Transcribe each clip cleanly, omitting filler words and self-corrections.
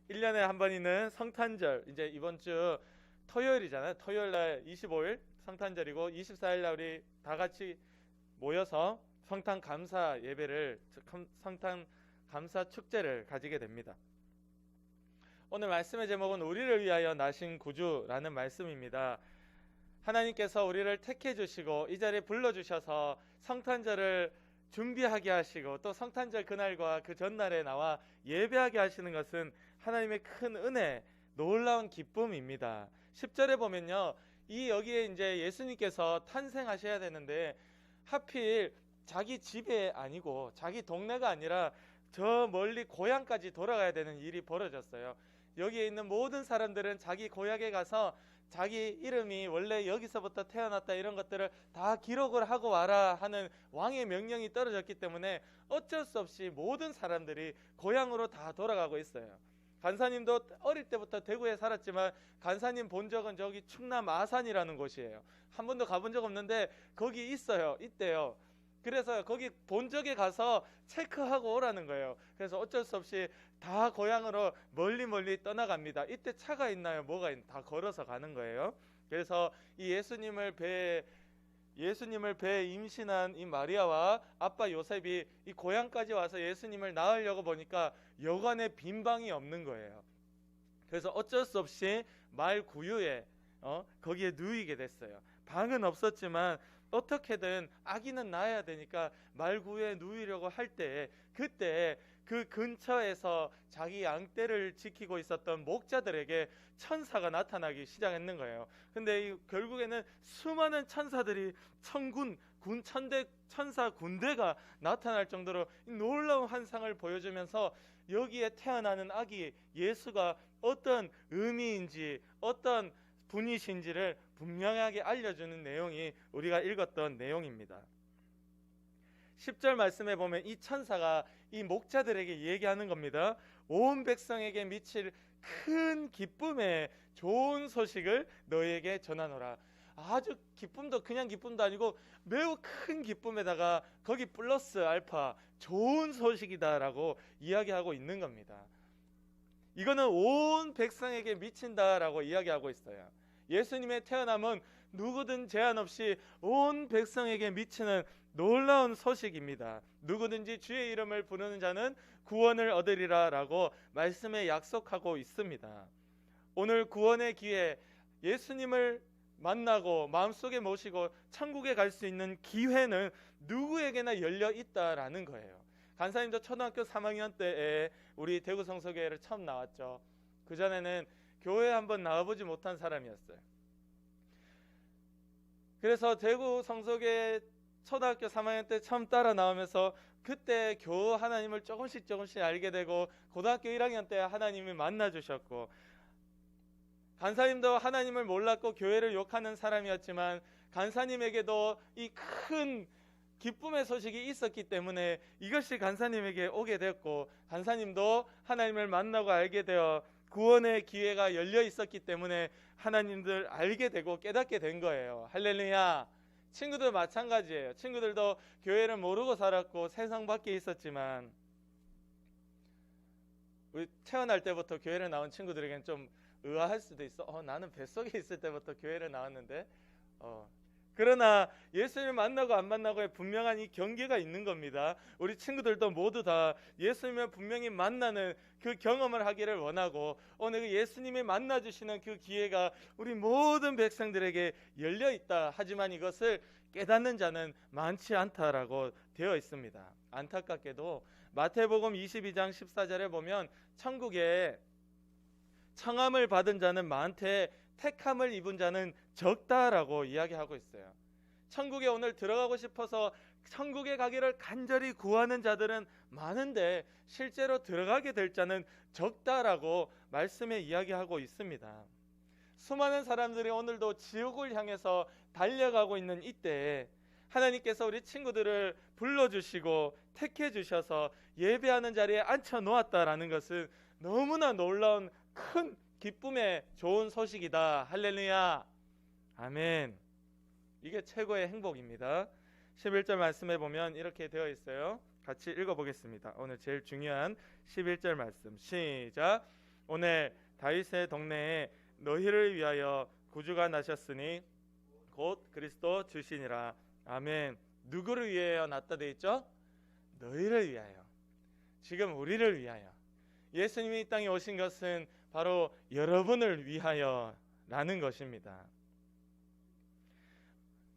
1년에 한 번 있는 성탄절, 이제 이번 주 토요일이잖아요. 토요일 날 25일 성탄절이고 24일 날 우리 다 같이 모여서 성탄 감사 예배를, 성탄 감사 축제를 가지게 됩니다. 오늘 말씀의 제목은 우리를 위하여 나신 구주라는 말씀입니다. 하나님께서 우리를 택해 주시고 이 자리에 불러 주셔서 성탄절을 준비하게 하시고 또 성탄절 그날과 그 전날에 나와 예배하게 하시는 것은 하나님의 큰 은혜, 놀라운 기쁨입니다. 10절에 보면요, 여기에 이제 예수님께서 탄생하셔야 되는데 하필 자기 집에 아니고 자기 동네가 아니라 저 멀리 고향까지 돌아가야 되는 일이 벌어졌어요. 여기에 있는 모든 사람들은 자기 고향에 가서 자기 이름이 원래 여기서부터 태어났다 이런 것들을 다 기록을 하고 와라 하는 왕의 명령이 떨어졌기 때문에 어쩔 수 없이 모든 사람들이 고향으로 다 돌아가고 있어요. 간사님도 어릴 때부터 대구에 살았지만 간사님 본 적은 저기 충남 아산이라는 곳이에요. 한 번도 가본 적 없는데 거기 있대요. 그래서 거기 본적에 가서 체크하고 오라는 거예요. 그래서 어쩔 수 없이 다 고향으로 멀리 떠나갑니다. 이때 차가 있나요? 뭐가 있나요? 다 걸어서 가는 거예요. 그래서 이 예수님을 배에 임신한 이 마리아와 아빠 요셉이 이 고향까지 와서 예수님을 낳으려고 보니까 여관에 빈 방이 없는 거예요. 그래서 어쩔 수 없이 말 구유에 거기에 누이게 됐어요. 방은 없었지만 어떻게든 아기는 낳아야 되니까 말구에 누이려고 할 때 그때 그 근처에서 자기 양떼를 지키고 있었던 목자들에게 천사가 나타나기 시작했는 거예요. 근데 결국에는 수많은 천사들이 천사 군대가 나타날 정도로 놀라운 환상을 보여주면서 여기에 태어나는 아기 예수가 어떤 의미인지 어떤 분이신지를 분명하게 알려주는 내용이 우리가 읽었던 내용입니다. 10절 말씀에 보면 이 천사가 이 목자들에게 얘기하는 겁니다. 온 백성에게 미칠 큰 기쁨의 좋은 소식을 너희에게 전하노라. 아주 기쁨도 그냥 기쁨도 아니고 매우 큰 기쁨에다가 거기 플러스 알파 좋은 소식이다라고 이야기하고 있는 겁니다. 이거는 온 백성에게 미친다라고 이야기하고 있어요. 예수님의 태어남은 누구든 제한 없이 온 백성에게 미치는 놀라운 소식입니다. 누구든지 주의 이름을 부르는 자는 구원을 얻으리라 라고 말씀에 약속하고 있습니다. 오늘 구원의 기회, 예수님을 만나고 마음속에 모시고 천국에 갈 수 있는 기회는 누구에게나 열려 있다라는 거예요. 간사님도 초등학교 3학년 때에 우리 대구 성서교회를 처음 나왔죠. 그전에는 교회 한번 나와보지 못한 사람이었어요. 그래서 대구 성서교회 초등학교 3학년 때 처음 따라 나오면서 그때 겨우 하나님을 조금씩 알게 되고 고등학교 1학년 때 하나님이 만나주셨고, 간사님도 하나님을 몰랐고 교회를 욕하는 사람이었지만 간사님에게도 이 큰 기쁨의 소식이 있었기 때문에 이것이 간사님에게 오게 됐고, 간사님도 하나님을 만나고 알게 되어 구원의 기회가 열려 있었기 때문에 하나님들 알게 되고 깨닫게 된 거예요. 할렐루야. 친구들 마찬가지예요. 친구들도 교회를 모르고 살았고 세상 밖에 있었지만 우리 태어날 때부터 교회를 나온 친구들에게는 좀 의아할 수도 있어. 나는 뱃속에 있을 때부터 교회를 나왔는데 그러나 예수님을 만나고 안 만나고의 분명한 이 경계가 있는 겁니다. 우리 친구들도 모두 다 예수님을 분명히 만나는 그 경험을 하기를 원하고 오늘 그 예수님이 만나주시는 그 기회가 우리 모든 백성들에게 열려 있다. 하지만 이것을 깨닫는 자는 많지 않다라고 되어 있습니다. 안타깝게도 마태복음 22장 14절에 보면 천국에 청함을 받은 자는 많되 택함을 입은 자는 적다라고 이야기하고 있어요. 천국에 오늘 들어가고 싶어서 천국에 가기를 간절히 구하는 자들은 많은데 실제로 들어가게 될 자는 적다라고 말씀에 이야기하고 있습니다. 수많은 사람들이 오늘도 지옥을 향해서 달려가고 있는 이때에 하나님께서 우리 친구들을 불러주시고 택해 주셔서 예배하는 자리에 앉혀 놓았다라는 것은 너무나 놀라운 큰 기쁨의 좋은 소식이다. 할렐루야. 아멘. 이게 최고의 행복입니다. 11절 말씀에 보면 이렇게 되어 있어요. 같이 읽어보겠습니다. 오늘 제일 중요한 11절 말씀 시작. 오늘 다윗의 동네에 너희를 위하여 구주가 나셨으니 곧 그리스도 주시니라. 아멘. 누구를 위하여 났다 돼 있죠? 너희를 위하여. 지금 우리를 위하여. 예수님이 이 땅에 오신 것은 바로 여러분을 위하여라는 것입니다.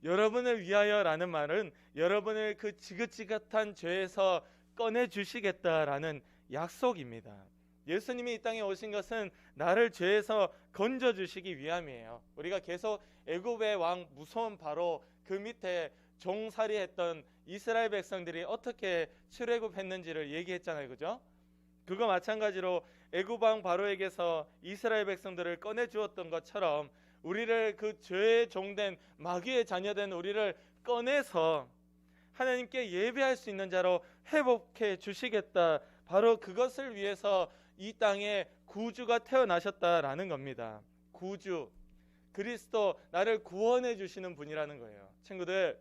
여러분을 위하여라는 말은 여러분을 그 지긋지긋한 죄에서 꺼내주시겠다라는 약속입니다. 예수님이 이 땅에 오신 것은 나를 죄에서 건져주시기 위함이에요. 우리가 계속 애굽의 왕 무서운 바로 그 밑에 종살이했던 이스라엘 백성들이 어떻게 출애굽했는지를 얘기했잖아요, 그죠? 그거 마찬가지로 애굽 왕 바로에게서 이스라엘 백성들을 꺼내주었던 것처럼 우리를 그 죄의 종된 마귀의 자녀된 우리를 꺼내서 하나님께 예배할 수 있는 자로 회복해 주시겠다. 바로 그것을 위해서 이 땅에 구주가 태어나셨다라는 겁니다. 구주, 그리스도, 나를 구원해 주시는 분이라는 거예요. 친구들,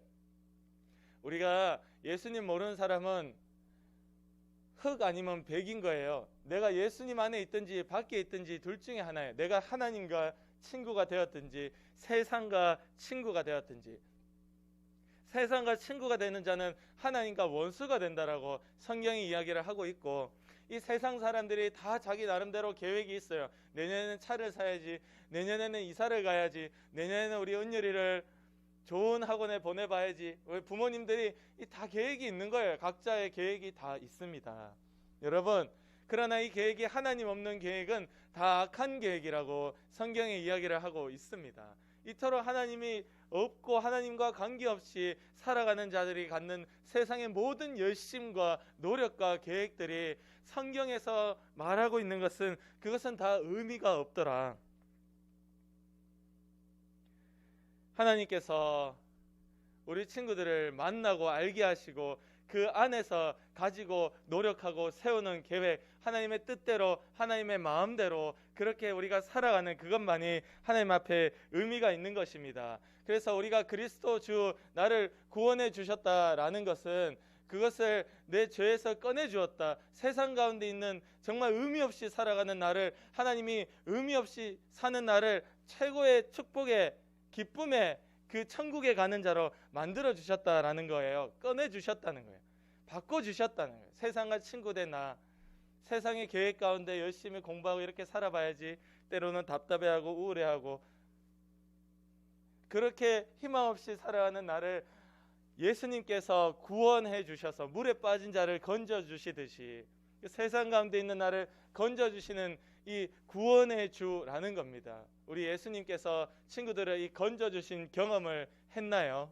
우리가 예수님 모르는 사람은 흑 아니면 백인 거예요. 내가 예수님 안에 있든지 밖에 있든지 둘 중에 하나예요. 내가 하나님과 친구가 되었든지 세상과 친구가 되었든지. 세상과 친구가 되는 자는 하나님과 원수가 된다라고 성경이 이야기를 하고 있고, 이 세상 사람들이 다 자기 나름대로 계획이 있어요. 내년에는 차를 사야지, 내년에는 이사를 가야지, 내년에는 우리 은율이를 좋은 학원에 보내봐야지. 우리 부모님들이 다 계획이 있는 거예요. 각자의 계획이 다 있습니다. 여러분, 그러나 이 계획이 하나님 없는 계획은 다 악한 계획이라고 성경에 이야기를 하고 있습니다. 이토록 하나님이 없고 하나님과 관계없이 살아가는 자들이 갖는 세상의 모든 열심과 노력과 계획들이 성경에서 말하고 있는 것은 그것은 다 의미가 없더라. 하나님께서 우리 친구들을 만나고 알게 하시고 그 안에서 가지고 노력하고 세우는 계획, 하나님의 뜻대로 하나님의 마음대로 그렇게 우리가 살아가는 그것만이 하나님 앞에 의미가 있는 것입니다. 그래서 우리가 그리스도 주 나를 구원해 주셨다라는 것은 그것을 내 죄에서 꺼내 주었다. 세상 가운데 있는 정말 의미 없이 살아가는 나를 하나님이 의미 없이 사는 나를 최고의 축복의 기쁨의 그 천국에 가는 자로 만들어 주셨다라는 거예요. 꺼내 주셨다는 거예요. 바꿔 주셨다는 거예요. 세상과 친구된 나, 세상의 계획 가운데 열심히 공부하고 이렇게 살아봐야지 때로는 답답해하고 우울해하고 그렇게 희망 없이 살아가는 나를 예수님께서 구원해 주셔서 물에 빠진 자를 건져 주시듯이 세상 가운데 있는 나를 건져 주시는 이 구원의 주라는 겁니다. 우리 예수님께서 친구들을 이 건져 주신 경험을 했나요?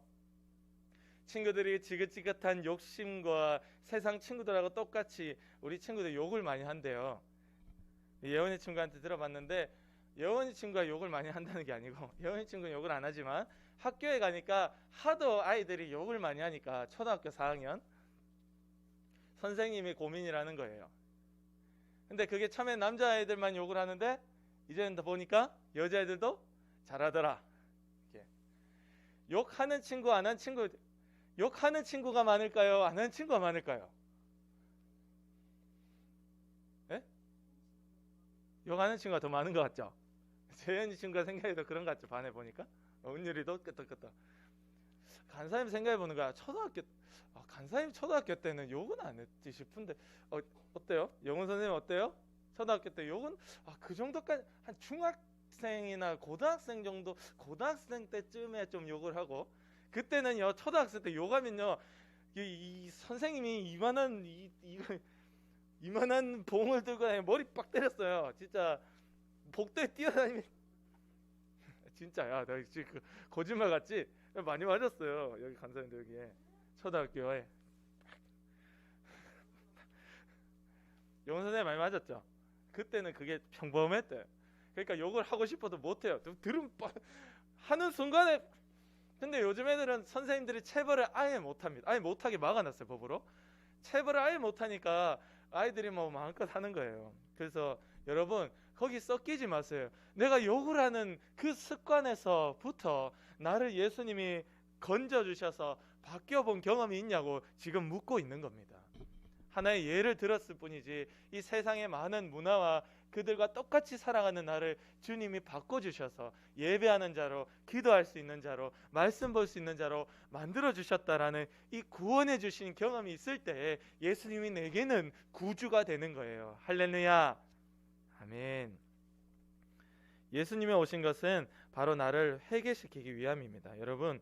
친구들이 지긋지긋한 욕심과 세상 친구들하고 똑같이 우리 친구들 욕을 많이 한대요. 예원이 친구한테 들어봤는데 예원이 친구가 욕을 많이 한다는 게 아니고 예원이 친구는 욕을 안 하지만 학교에 가니까 하도 아이들이 욕을 많이 하니까 초등학교 4학년 선생님이 고민이라는 거예요. 근데 그게 처음에 남자아이들만 욕을 하는데 이제는 더 보니까 여자애들도 잘하더라. 이렇게. 욕하는 친구 안 하는 친구, 욕하는 친구가 많을까요? 안 하는 친구가 많을까요? 예? 욕하는 친구가 더 많은 것 같죠? 재현이 친구가 생각해도 그런 것 같죠? 반에 보니까 은율이도 끄떡끄떡. 간사님 생각해보는 거야. 간사님 초등학교 때는 욕은 안 했지 싶은데 어때요? 영훈 선생님 어때요? 초등학교 때 욕은 그 정도까지 한 중학생이나 고등학생 정도 고등학생 때쯤에 좀 욕을 하고 그때는요 초등학생 때 욕하면요 이 선생님이 이만한 봉을 들고 머리 빡 때렸어요. 진짜 복도에 뛰어다니면 진짜 야 너 지금 거짓말 같지? 많이 맞았어요. 여기 간사님들 여기에 초등학교에 영훈 선생님 많이 맞았죠? 그때는 그게 평범했대. 그러니까 욕을 하고 싶어도 못해요. 들으면 하는 순간에. 근데 요즘 애들은 선생님들이 체벌을 아예 못합니다. 아예 못하게 막아놨어요, 법으로. 체벌을 아예 못하니까 아이들이 뭐 마음껏 하는 거예요. 그래서 여러분 거기 섞이지 마세요. 내가 욕을 하는 그 습관에서부터 나를 예수님이 건져주셔서 바뀌어본 경험이 있냐고 지금 묻고 있는 겁니다. 하나의 예를 들었을 뿐이지 이 세상의 많은 문화와 그들과 똑같이 살아가는 나를 주님이 바꿔주셔서 예배하는 자로, 기도할 수 있는 자로, 말씀 볼 수 있는 자로 만들어주셨다라는 이 구원해 주신 경험이 있을 때 예수님이 내게는 구주가 되는 거예요. 할렐루야. 아멘. 예수님이 오신 것은 바로 나를 회개시키기 위함입니다. 여러분,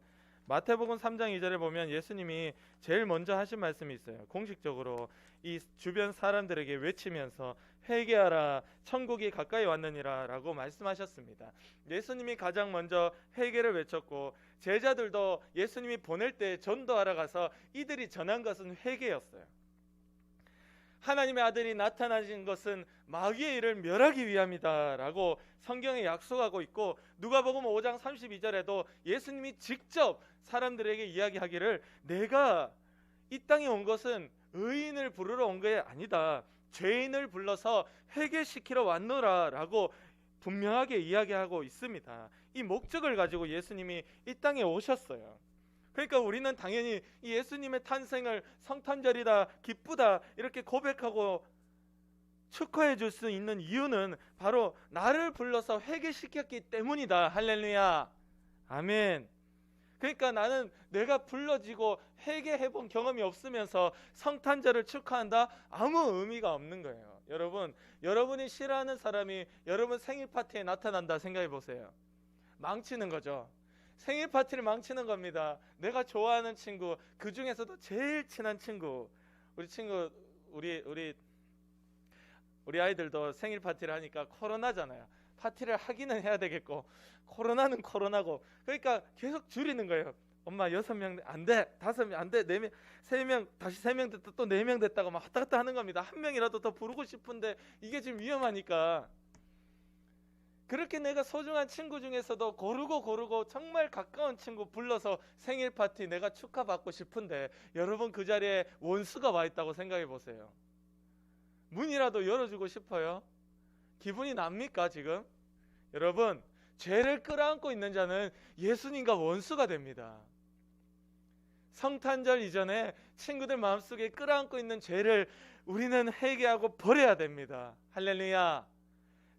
마태복음 3장 2절에 보면 예수님이 제일 먼저 하신 말씀이 있어요. 공식적으로 이 주변 사람들에게 외치면서 회개하라, 천국이 가까이 왔느니라 라고 말씀하셨습니다. 예수님이 가장 먼저 회개를 외쳤고, 제자들도 예수님이 보낼 때 전도하러 가서 이들이 전한 것은 회개였어요. 하나님의 아들이 나타나신 것은 마귀의 일을 멸하기 위함이다 라고 성경에 약속하고 있고, 누가복음 5장 32절에도 예수님이 직접 사람들에게 이야기하기를, 내가 이 땅에 온 것은 의인을 부르러 온 게 아니다, 죄인을 불러서 회개시키러 왔노라 라고 분명하게 이야기하고 있습니다. 이 목적을 가지고 예수님이 이 땅에 오셨어요. 그러니까 우리는 당연히 이 예수님의 탄생을 성탄절이다, 기쁘다 이렇게 고백하고 축하해 줄 수 있는 이유는 바로 나를 불러서 회개시켰기 때문이다. 할렐루야. 아멘. 그러니까 나는 내가 불러지고 회개해 본 경험이 없으면서 성탄절을 축하한다? 아무 의미가 없는 거예요. 여러분, 여러분이 싫어하는 사람이 여러분 생일 파티에 나타난다 생각해 보세요. 망치는 거죠. 생일 파티를 망치는 겁니다. 내가 좋아하는 친구, 그 중에서도 제일 친한 친구, 우리 친구, 우리 아이들도 생일 파티를 하니까 코로나잖아요. 파티를 하기는 해야 되겠고 코로나는 코로나고, 그러니까 계속 줄이는 거예요. 엄마 6명 안 돼, 5명 안 돼, 4명, 3명, 다시 3명 됐다, 또 4명 됐다고 막 왔다 갔다 하는 겁니다. 한 명이라도 더 부르고 싶은데 이게 지금 위험하니까. 그렇게 내가 소중한 친구 중에서도 고르고 정말 가까운 친구 불러서 생일 파티 내가 축하받고 싶은데, 여러분 그 자리에 원수가 와 있다고 생각해 보세요. 문이라도 열어주고 싶어요? 기분이 납니까 지금? 여러분, 죄를 끌어안고 있는 자는 예수님과 원수가 됩니다. 성탄절 이전에 친구들 마음속에 끌어안고 있는 죄를 우리는 회개하고 버려야 됩니다. 할렐루야.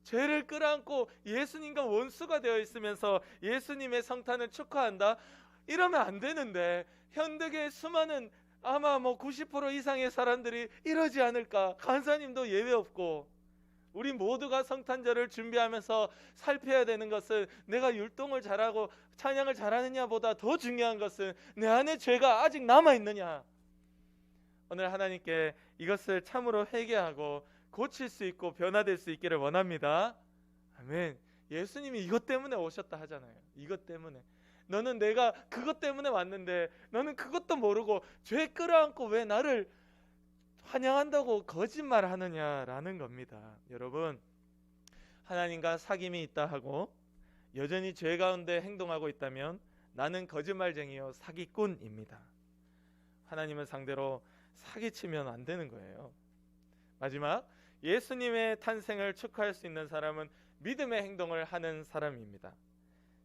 죄를 끌어안고 예수님과 원수가 되어 있으면서 예수님의 성탄을 축하한다? 이러면 안 되는데, 현대계의 수많은 아마 90% 이상의 사람들이 이러지 않을까? 간사님도 예외 없고, 우리 모두가 성탄절을 준비하면서 살펴야 되는 것은 내가 율동을 잘하고 찬양을 잘하느냐 보다 더 중요한 것은 내 안에 죄가 아직 남아있느냐. 오늘 하나님께 이것을 참으로 회개하고 고칠 수 있고 변화될 수 있기를 원합니다. 아멘. 예수님이 이것 때문에 오셨다 하잖아요. 이것 때문에. 너는 내가 그것 때문에 왔는데 너는 그것도 모르고 죄 끌어안고 왜 나를 환영한다고 거짓말하느냐라는 겁니다. 여러분, 하나님과 사귐이 있다 하고 여전히 죄 가운데 행동하고 있다면 나는 거짓말쟁이요 사기꾼입니다. 하나님을 상대로 사기치면 안 되는 거예요. 마지막, 예수님의 탄생을 축하할 수 있는 사람은 믿음의 행동을 하는 사람입니다.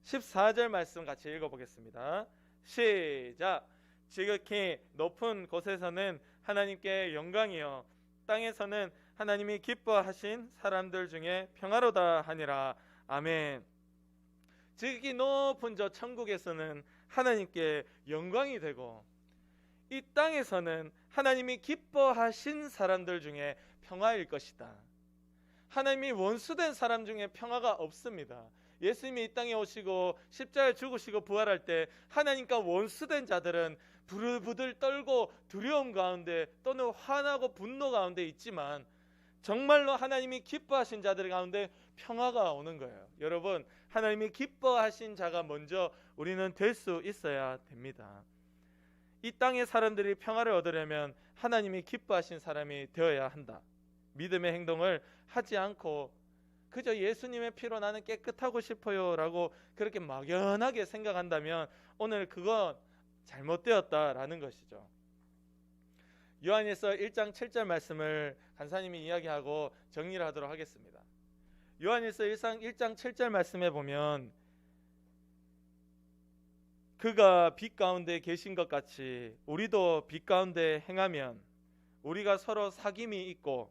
14절 말씀 같이 읽어보겠습니다. 시작. 지극히 높은 곳에서는 하나님께 영광이요 땅에서는 하나님이 기뻐하신 사람들 중에 평화로다 하니라. 아멘. 지극히 높은 저 천국에서는 하나님께 영광이 되고, 이 땅에서는 하나님이 기뻐하신 사람들 중에 평화일 것이다. 하나님이 원수된 사람 중에 평화가 없습니다. 예수님이 이 땅에 오시고 십자가에 죽으시고 부활할 때 하나님과 원수된 자들은 부들부들 떨고 두려움 가운데 또는 화나고 분노 가운데 있지만, 정말로 하나님이 기뻐하신 자들 가운데 평화가 오는 거예요. 여러분, 하나님이 기뻐하신 자가 먼저 우리는 될 수 있어야 됩니다. 이 땅의 사람들이 평화를 얻으려면 하나님이 기뻐하신 사람이 되어야 한다. 믿음의 행동을 하지 않고 그저 예수님의 피로 나는 깨끗하고 싶어요 라고 그렇게 막연하게 생각한다면 오늘 그건 잘못되었다라는 것이죠. 요한일서 1장 7절 말씀을 간사님이 이야기하고 정리를 하도록 하겠습니다. 요한일서 1장 7절 말씀에 보면, 그가 빛 가운데 계신 것 같이 우리도 빛 가운데 행하면 우리가 서로 사귐이 있고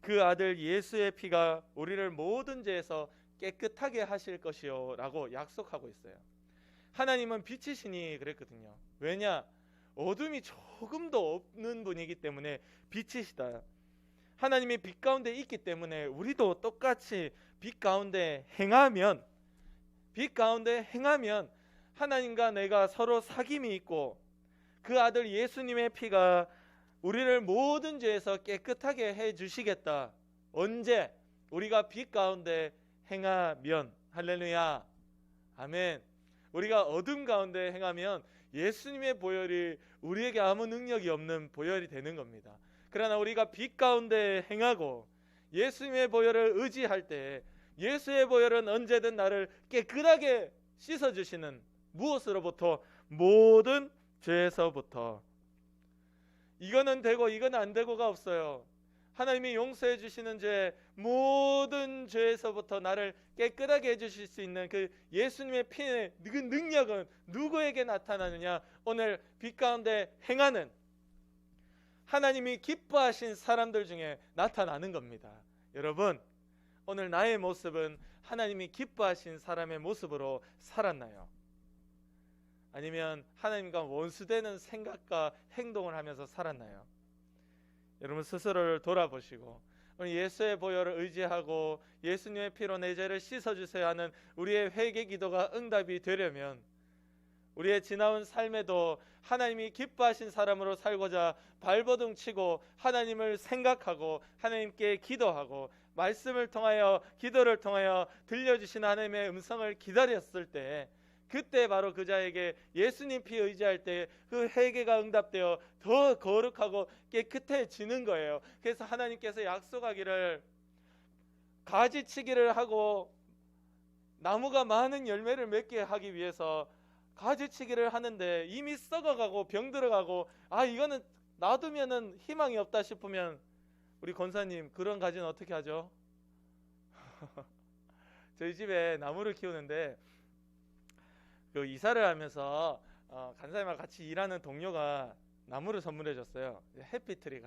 그 아들 예수의 피가 우리를 모든 죄에서 깨끗하게 하실 것이요 라고 약속하고 있어요. 하나님은 빛이시니 그랬거든요. 왜냐? 어둠이 조금도 없는 분이기 때문에 빛이시다. 하나님이 빛 가운데 있기 때문에 우리도 똑같이 빛 가운데 행하면 하나님과 내가 서로 사귐이 있고 그 아들 예수님의 피가 우리를 모든 죄에서 깨끗하게 해주시겠다. 언제? 우리가 빛 가운데 행하면. 할렐루야. 아멘. 우리가 어둠 가운데 행하면 예수님의 보혈이 우리에게 아무 능력이 없는 보혈이 되는 겁니다. 그러나 우리가 빛 가운데 행하고 예수님의 보혈을 의지할 때 예수의 보혈은 언제든 나를 깨끗하게 씻어주시는, 무엇으로부터? 모든 죄에서부터. 이거는 되고 이건 안 되고가 없어요. 하나님이 용서해 주시는 죄, 모든 죄에서부터 나를 깨끗하게 해주실 수 있는 그 예수님의 피의 그 능력은 누구에게 나타나느냐? 오늘 빛 가운데 행하는 하나님이 기뻐하신 사람들 중에 나타나는 겁니다. 여러분, 오늘 나의 모습은 하나님이 기뻐하신 사람의 모습으로 살았나요? 아니면 하나님과 원수되는 생각과 행동을 하면서 살았나요? 여러분 스스로를 돌아보시고 예수의 보혈을 의지하고 예수님의 피로 내 죄를 씻어주세요 하는 우리의 회개 기도가 응답이 되려면 우리의 지나온 삶에도 하나님이 기뻐하신 사람으로 살고자 발버둥 치고 하나님을 생각하고 하나님께 기도하고 말씀을 통하여 기도를 통하여 들려주신 하나님의 음성을 기다렸을 때 그때 바로 그 자에게 예수님 피 의지할 때 그 회개가 응답되어 더 거룩하고 깨끗해지는 거예요. 그래서 하나님께서 약속하기를 가지치기를 하고 나무가 많은 열매를 맺게 하기 위해서 가지치기를 하는데 이미 썩어가고 병들어가고 이거는 놔두면은 희망이 없다 싶으면 우리 권사님 그런 가지는 어떻게 하죠? 저희 집에 나무를 키우는데 그 이사를 하면서 간사님과 같이 일하는 동료가 나무를 선물해 줬어요. 해피트리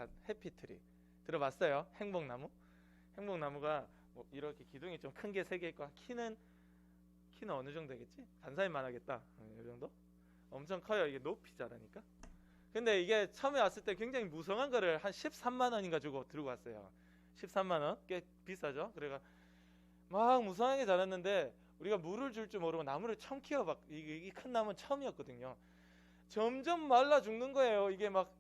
들어봤어요? 행복나무? 행복나무가 뭐 이렇게 기둥이 좀 큰 게 3개 있고 키는 어느 정도 되겠지? 간사님만 하겠다. 이 정도? 엄청 커요. 이게 높이 자라니까. 근데 이게 처음에 왔을 때 굉장히 무성한 거를 한 13만 원인가 주고 들고 왔어요. 13만 원? 꽤 비싸죠? 그래가 막 무성하게 자랐는데 우리가 물을 줄 줄 모르고 나무를 처음 키워봤, 이 큰 나무는 처음이었거든요. 점점 말라 죽는 거예요. 이게 막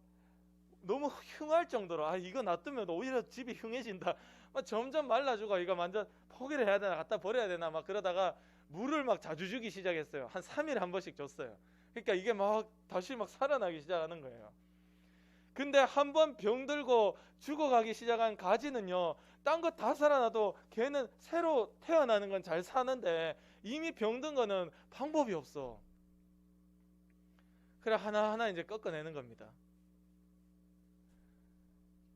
너무 흉할 정도로 이거 놔두면 오히려 집이 흉해진다. 막 점점 말라 죽어. 이거 완전 포기를 해야 되나 갖다 버려야 되나 막 그러다가 물을 막 자주 주기 시작했어요. 한 3일에 한 번씩 줬어요. 그러니까 이게 막 다시 막 살아나기 시작하는 거예요. 근데 한 번 병들고 죽어가기 시작한 가지는요, 딴 거 다 살아나도 걔는 새로 태어나는 건 잘 사는데 이미 병든 거는 방법이 없어. 그래 하나하나 이제 꺾어내는 겁니다.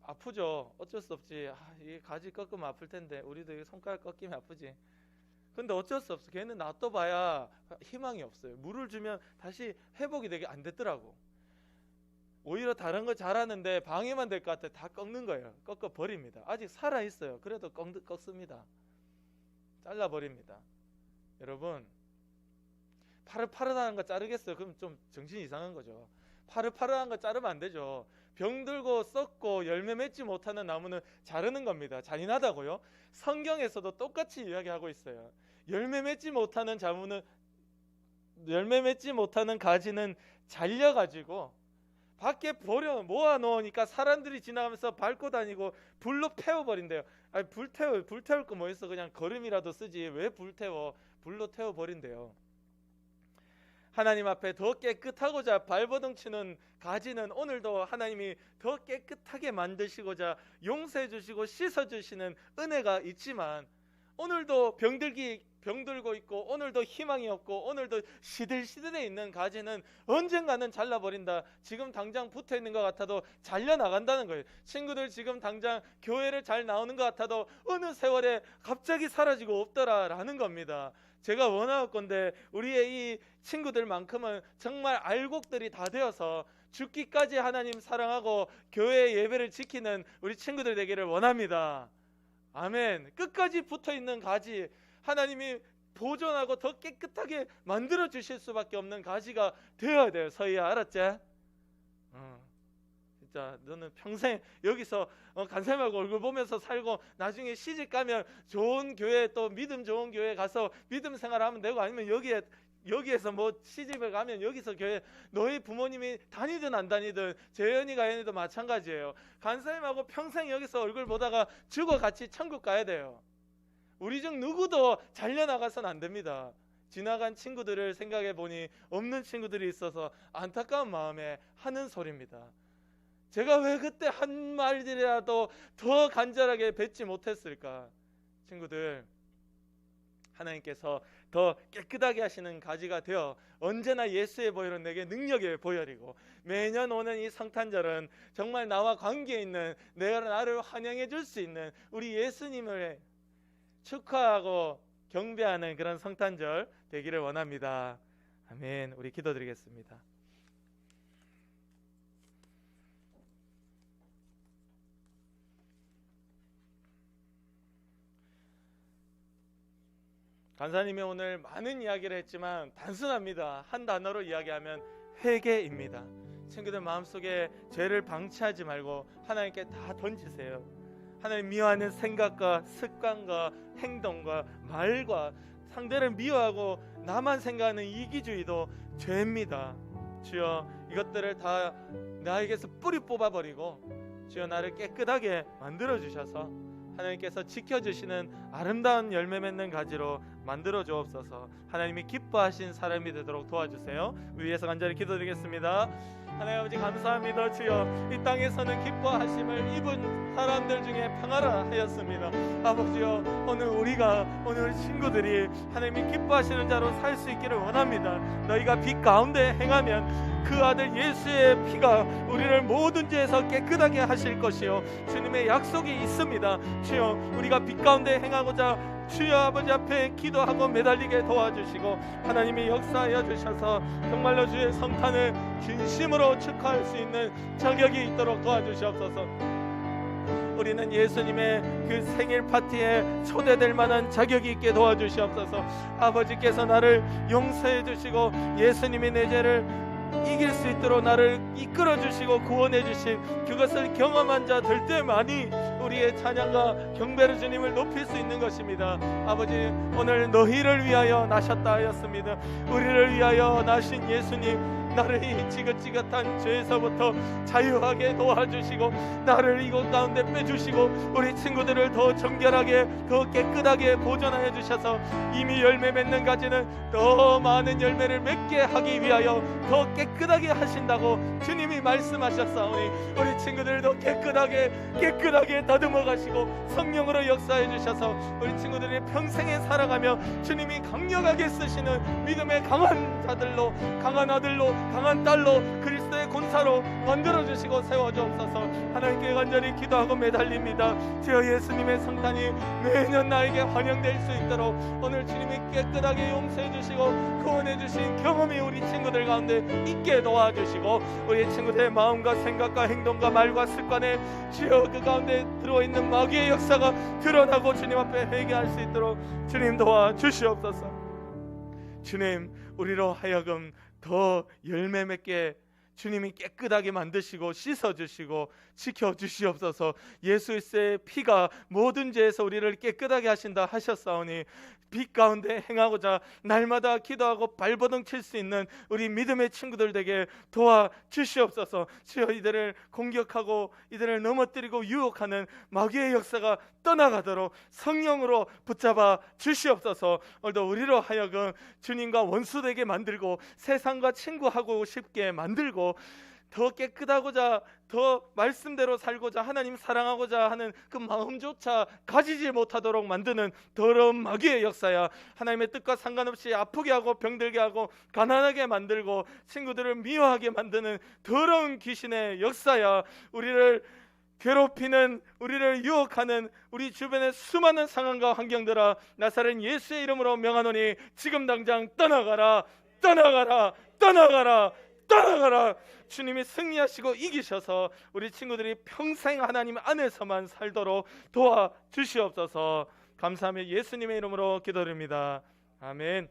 아프죠. 어쩔 수 없지. 이 가지 꺾으면 아플 텐데 우리도 이 손가락 꺾이면 아프지. 근데 어쩔 수 없어. 걔는 놔둬봐야 희망이 없어요. 물을 주면 다시 회복이 되게 안 됐더라고. 오히려 다른 거 잘하는데 방해만 될 것 같아 다 꺾는 거예요. 꺾어 버립니다. 아직 살아 있어요. 그래도 꺾습니다. 잘라 버립니다. 여러분, 파릇파릇한 거 자르겠어요? 그럼 좀 정신이 이상한 거죠. 파릇파릇한 거 자르면 안 되죠. 병들고 썩고 열매 맺지 못하는 나무는 자르는 겁니다. 잔인하다고요? 성경에서도 똑같이 이야기하고 있어요. 열매 맺지 못하는 가지는 잘려가지고 밖에 버려 모아놓으니까 사람들이 지나가면서 밟고 다니고 불로 태워버린대요. 불태울 거 뭐 있어? 그냥 거름이라도 쓰지 왜 불태워? 불로 태워버린대요. 하나님 앞에 더 깨끗하고자 발버둥 치는 가지는 오늘도 하나님이 더 깨끗하게 만드시고자 용서해 주시고 씻어 주시는 은혜가 있지만 오늘도 병들고 있고 오늘도 희망이 없고 오늘도 시들시들해 있는 가지는 언젠가는 잘라버린다. 지금 당장 붙어있는 것 같아도 잘려나간다는 거예요. 친구들 지금 당장 교회를 잘 나오는 것 같아도 어느 세월에 갑자기 사라지고 없더라라는 겁니다. 제가 원할 건데 우리의 이 친구들만큼은 정말 알곡들이 다 되어서 죽기까지 하나님 사랑하고 교회 예배를 지키는 우리 친구들 되기를 원합니다. 아멘. 끝까지 붙어있는 가지, 하나님이 보존하고 더 깨끗하게 만들어 주실 수밖에 없는 가지가 되어야 돼요. 서희야, 알았지? 진짜 너는 평생 여기서 간사님하고 얼굴 보면서 살고 나중에 시집 가면 좋은 교회, 또 믿음 좋은 교회 가서 믿음 생활하면 되고, 아니면 여기에서 뭐 시집을 가면 여기서 교회, 너희 부모님이 다니든 안 다니든 재현이가 얘네도 마찬가지예요. 간사님하고 평생 여기서 얼굴 보다가 죽어 같이 천국 가야 돼요. 우리 중 누구도 잘려나가선 안 됩니다. 지나간 친구들을 생각해 보니 없는 친구들이 있어서 안타까운 마음에 하는 소리입니다. 제가 왜 그때 한 말이라도 더 간절하게 뱉지 못했을까? 친구들, 하나님께서 더 깨끗하게 하시는 가지가 되어 언제나 예수의 보혈은 내게 능력의 보혈이고, 매년 오는 이 성탄절은 정말 나와 관계 있는, 내가 나를 환영해 줄 수 있는 우리 예수님을 축하하고 경배하는 그런 성탄절 되기를 원합니다. 아멘. 우리 기도드리겠습니다. 간사님이 오늘 많은 이야기를 했지만 단순합니다. 한 단어로 이야기하면 회개입니다. 친구들 마음속에 죄를 방치하지 말고 하나님께 다 던지세요. 하나님 미워하는 생각과 습관과 행동과 말과 상대를 미워하고 나만 생각하는 이기주의도 죄입니다. 주여, 이것들을 다 나에게서 뿌리 뽑아버리고 주여 나를 깨끗하게 만들어 주셔서 하나님께서 지켜주시는 아름다운 열매 맺는 가지로 만들어 주옵소서. 하나님이 기뻐하신 사람이 되도록 도와주세요. 위에서 간절히 기도드리겠습니다. 하나님 아버지 감사합니다. 주여, 이 땅에서는 기뻐하심을 입은 사람들 중에 평화라 하였습니다. 아버지여, 오늘 우리 친구들이 하나님이 기뻐하시는 자로 살 수 있기를 원합니다. 너희가 빛 가운데 행하면 그 아들 예수의 피가 우리를 모든 죄에서 깨끗하게 하실 것이요, 주님의 약속이 있습니다. 주여, 우리가 빛 가운데 행하고자 주여 아버지 앞에 기도하고 매달리게 도와주시고 하나님이 역사하여 주셔서 정말로 주의 성탄을 진심으로 축하할 수 있는 자격이 있도록 도와주시옵소서. 우리는 예수님의 그 생일 파티에 초대될 만한 자격이 있게 도와주시옵소서. 아버지께서 나를 용서해 주시고 예수님이 내 죄를 이길 수 있도록 나를 이끌어 주시고 구원해 주신 그것을 경험한 자 될 때만이 우리의 찬양과 경배로 주님을 높일 수 있는 것입니다. 아버지, 오늘 너희를 위하여 나셨다 하였습니다. 우리를 위하여 나신 예수님, 나를 이 지긋지긋한 죄에서부터 자유하게 도와주시고 나를 이곳 가운데 빼주시고 우리 친구들을 더 정결하게 더 깨끗하게 보존하여 주셔서 이미 열매 맺는 가지는 더 많은 열매를 맺게 하기 위하여 더 깨끗하게 하신다고 주님이 말씀하셨사오니 우리 친구들 더 깨끗하게 다듬어 가시고 성령으로 역사해 주셔서 우리 친구들이 평생에 살아가며 주님이 강력하게 쓰시는 믿음의 강한 자들로, 강한 아들로, 강한 딸로, 그리스도의 군사로 만들어주시고 세워주옵소서. 하나님께 간절히 기도하고 매달립니다. 주여, 예수님의 성탄이 매년 나에게 환영될 수 있도록 오늘 주님이 깨끗하게 용서해 주시고 구원해 주신 경험이 우리 친구들 가운데 있게 도와주시고 우리 친구들의 마음과 생각과 행동과 말과 습관에 주여 그 가운데 들어있는 마귀의 역사가 드러나고 주님 앞에 회개할 수 있도록 주님 도와주시옵소서. 주님, 우리로 하여금 더 열매 맺게 주님이 깨끗하게 만드시고 씻어주시고 지켜주시옵소서. 예수 그리스도의 피가 모든 죄에서 우리를 깨끗하게 하신다 하셨사오니 빛 가운데 행하고자 날마다 기도하고 발버둥 칠 수 있는 우리 믿음의 친구들 되게 도와주시옵소서. 주여, 이들을 공격하고 이들을 넘어뜨리고 유혹하는 마귀의 역사가 떠나가도록 성령으로 붙잡아 주시옵소서. 오늘도 우리로 하여금 주님과 원수되게 만들고 세상과 친구하고 싶게 만들고 더 깨끗하고자 더 말씀대로 살고자 하나님 사랑하고자 하는 그 마음조차 가지지 못하도록 만드는 더러운 마귀의 역사야. 하나님의 뜻과 상관없이 아프게 하고 병들게 하고 가난하게 만들고 친구들을 미워하게 만드는 더러운 귀신의 역사야. 우리를 괴롭히는, 우리를 유혹하는 우리 주변의 수많은 상황과 환경들아, 나사렛 예수의 이름으로 명하노니 지금 당장 떠나가라, 떠나가라, 떠나가라, 떠나가라. 주님이 승리하시고 이기셔서 우리 친구들이 평생 하나님 안에서만 살도록 도와주시옵소서. 감사하며 예수님의 이름으로 기도드립니다. 아멘.